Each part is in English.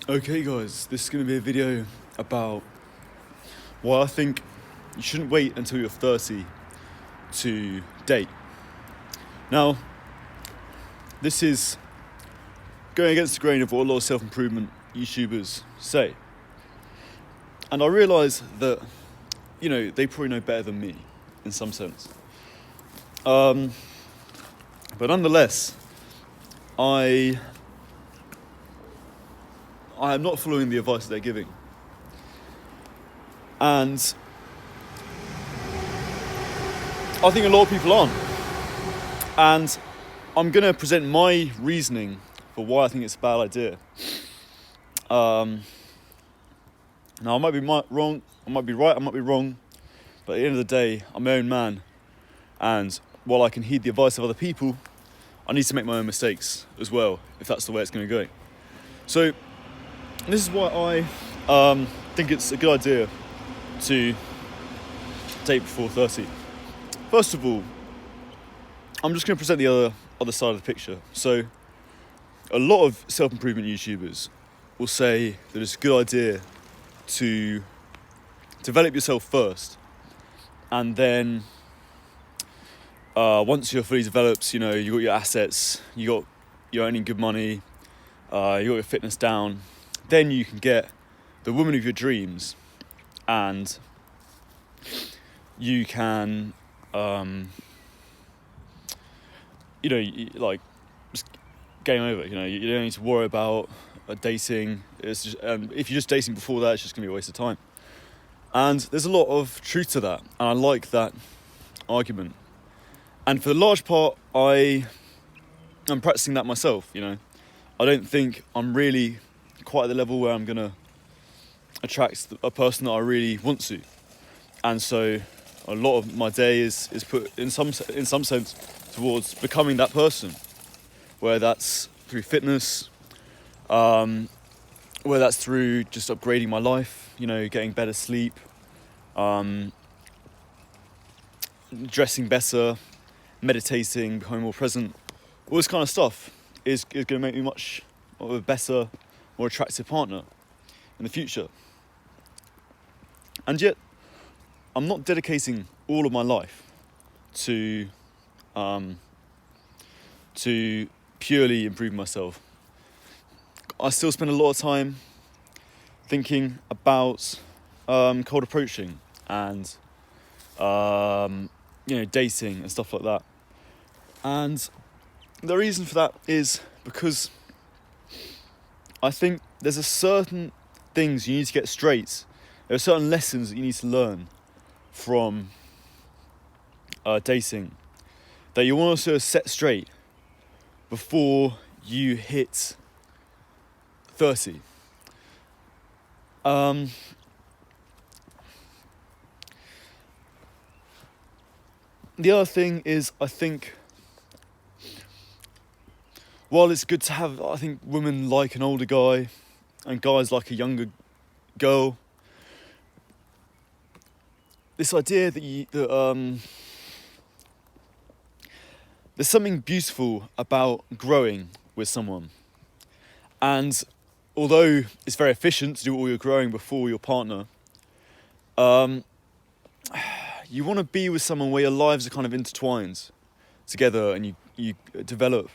Okay guys, this is going to be a video about why I think you shouldn't wait until you're 30 to date. Now, this is going against the grain of what a lot of self-improvement YouTubers say. And I realise that, they probably know better than me in some sense. But nonetheless, I am not following the advice that they're giving. And I think a lot of people aren't. And I'm going to present my reasoning for why I think it's a bad idea. Now, I might be wrong, I might be right, I might be wrong. But at the end of the day, I'm my own man. And while I can heed the advice of other people, I need to make my own mistakes as well, if that's the way it's going to go. So, this is why I think it's a good idea to date before 30. First of all, I'm just going to present the other side of the picture. So, a lot of self-improvement YouTubers will say that it's a good idea to develop yourself first, and then once you're fully developed, you got your assets, you're earning good money, you got your fitness down, then you can get the woman of your dreams, and you can, just game over. You don't need to worry about dating. It's just, if you're just dating before that, it's just gonna be a waste of time. And there's a lot of truth to that, and I like that argument. And for the large part, I'm practicing that myself. I don't think I'm really quite at the level where I'm gonna attract a person that I really want to, and so a lot of my day is put in some sense towards becoming that person, whether that's through fitness, whether that's through just upgrading my life, getting better sleep, dressing better, meditating, becoming more present. All this kind of stuff is going to make me much of a better, more attractive partner in the future. And yet, I'm not dedicating all of my life to purely improve myself. I still spend a lot of time thinking about cold approaching and dating and stuff like that. And the reason for that is because I think there's a certain things you need to get straight. There are certain lessons that you need to learn from dating that you want to sort of set straight before you hit 30. The other thing is, I think, while it's good to have, I think, women like an older guy and guys like a younger girl, this idea that there's something beautiful about growing with someone. And although it's very efficient to do all your growing before your partner, you want to be with someone where your lives are kind of intertwined together, and you develop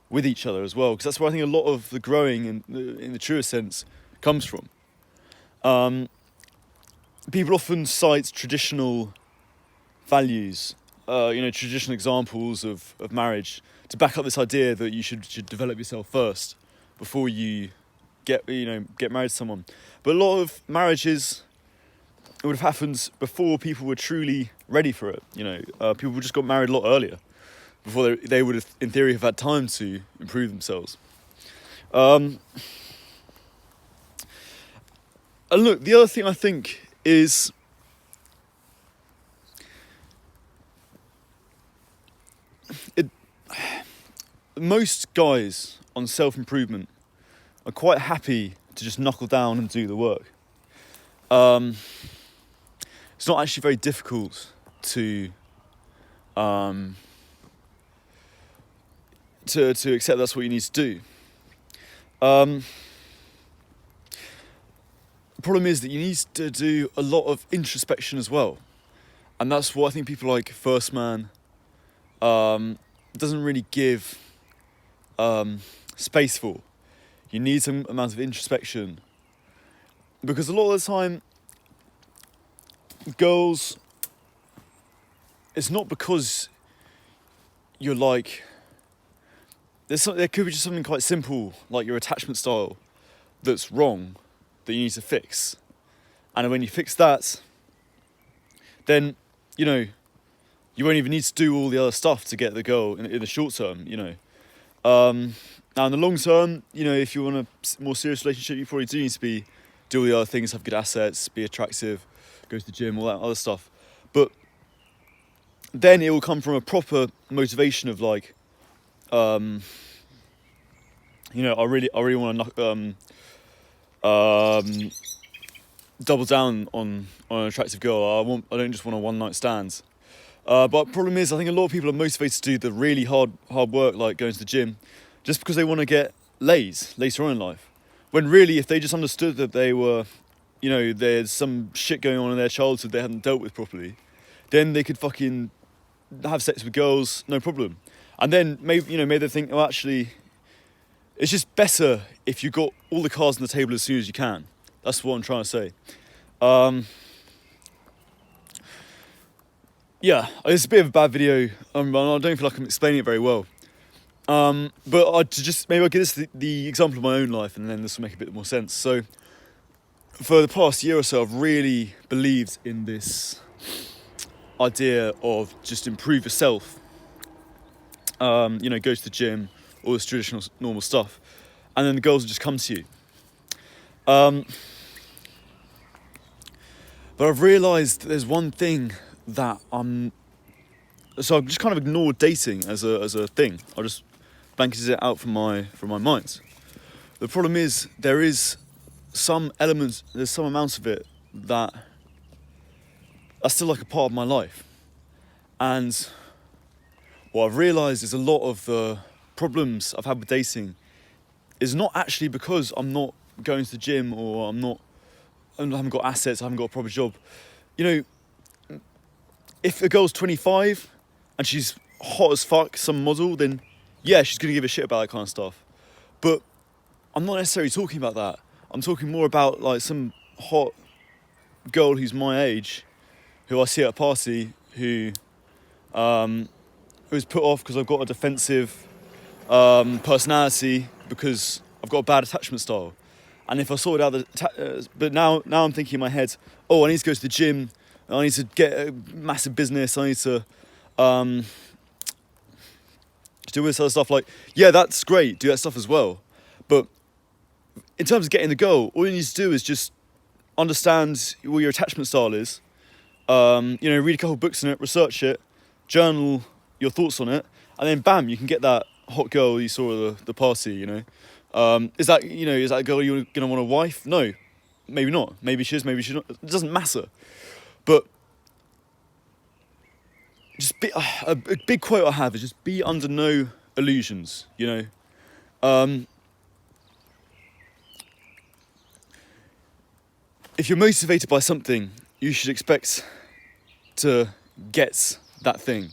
with each other as well, because that's where I think a lot of the growing in the truest sense comes from. People often cite traditional values, traditional examples of marriage to back up this idea that you should develop yourself first before you get married to someone. But a lot of marriages would have happened before people were truly ready for it. People just got married a lot earlier, before they would have, in theory, have had time to improve themselves. And look, the other thing I think is most guys on self-improvement are quite happy to just knuckle down and do the work. It's not actually very difficult to accept that's what you need to do. The problem is that you need to do a lot of introspection as well. And that's what I think people like 1STMAN doesn't really give space for. You need some amount of introspection. Because a lot of the time, girls, it's not because you're like, there could be just something quite simple, like your attachment style, that's wrong, that you need to fix. And when you fix that, then, you know, you won't even need to do all the other stuff to get the girl in the short term, you know. Now in the long term, you know, if you want a more serious relationship, you probably do need to do all the other things, have good assets, be attractive, go to the gym, all that other stuff. But then it will come from a proper motivation of like, you know, I really want to double down on an attractive girl. I don't just want a one night stand. But the problem is, I think a lot of people are motivated to do the really hard work, like going to the gym, just because they want to get laid later on in life. When really, if they just understood that they were, you know, there's some shit going on in their childhood they hadn't dealt with properly, then they could fucking have sex with girls, no problem. And then maybe they think, oh, actually, it's just better if you got all the cards on the table as soon as you can. That's what I'm trying to say. Yeah, it's a bit of a bad video. I don't feel like I'm explaining it very well. But I'll give this the example of my own life, and then this will make a bit more sense. So, for the past year or so, I've really believed in this idea of just improve yourself. You know, go to the gym, all this traditional, normal stuff, and then the girls will just come to you. But I've realised there's one thing that so I've just kind of ignored dating as a thing. I just blanketed it out from my mind. The problem is there's some amounts of it that are still like a part of my life. And what I've realised is a lot of the problems I've had with dating is not actually because I'm not going to the gym or I haven't got assets, I haven't got a proper job. You know, if a girl's 25 and she's hot as fuck, some model, then yeah, she's going to give a shit about that kind of stuff. But I'm not necessarily talking about that. I'm talking more about like some hot girl who's my age, who I see at a party, who's put off because I've got a defensive personality, because I've got a bad attachment style. And if I sorted out but now I'm thinking in my head, oh, I need to go to the gym, I need to get a massive business, I need to do this other stuff. Like, yeah, that's great, do that stuff as well. But in terms of getting the goal, all you need to do is just understand what your attachment style is. You know, read a couple books on it, research it, journal your thoughts on it, and then bam, you can get that hot girl you saw at the party, you know. Is that a girl you're gonna want a wife? No, maybe not. Maybe she is, maybe she's not. It doesn't matter. But just a big quote I have is just be under no illusions, you know. If you're motivated by something, you should expect to get that thing.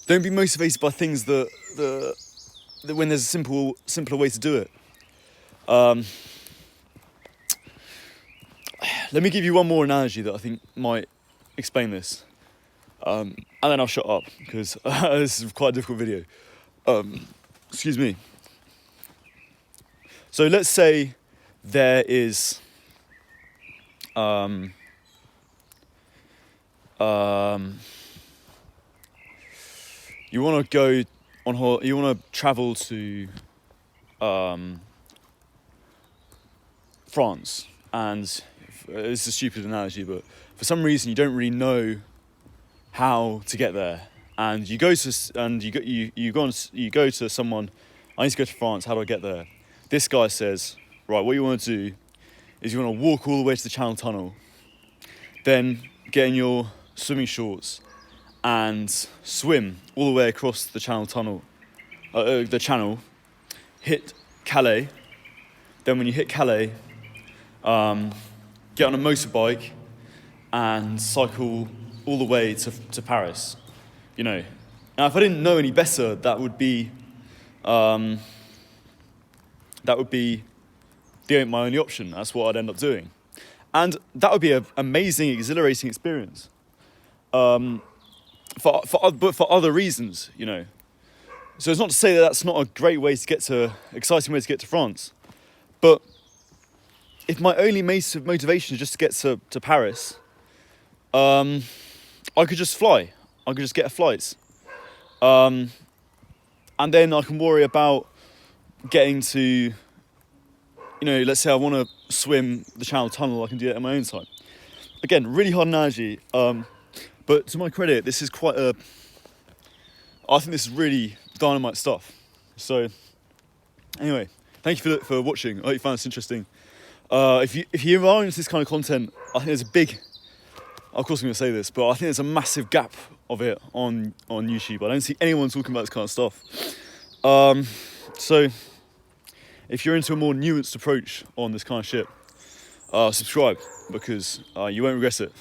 Don't be motivated by things that when there's a simpler way to do it. Let me give you one more analogy that I think might explain this. And then I'll shut up, because this is quite a difficult video. Excuse me. So let's say there is you want to travel to France, and it's a stupid analogy, but for some reason you don't really know how to get there, and you go to someone. I need to go to France. How do I get there? This guy says, right, what you want to do is you want to walk all the way to the Channel Tunnel, then get in your swimming shorts and swim all the way across the Channel Tunnel, the Channel, hit Calais. Then when you hit Calais, get on a motorbike and cycle all the way to Paris. You know, now if I didn't know any better, that would be my only option. That's what I'd end up doing, and that would be an amazing, exhilarating experience. But for other reasons, you know. So it's not to say that that's not a great way to exciting way to get to France, but if my only motivation is just to get to Paris, I could just fly. I could just get a flight. And then I can worry about getting to, you know, let's say I want to swim the Channel Tunnel, I can do that in my own time. Again, really hard analogy, but to my credit, this is I think this is really dynamite stuff. So, anyway, thank you for watching. I hope you found this interesting. If you are into this kind of content, I think there's a big, of course I'm going to say this, but I think there's a massive gap of it on YouTube. I don't see anyone talking about this kind of stuff. So if you're into a more nuanced approach on this kind of shit, subscribe, because you won't regret it.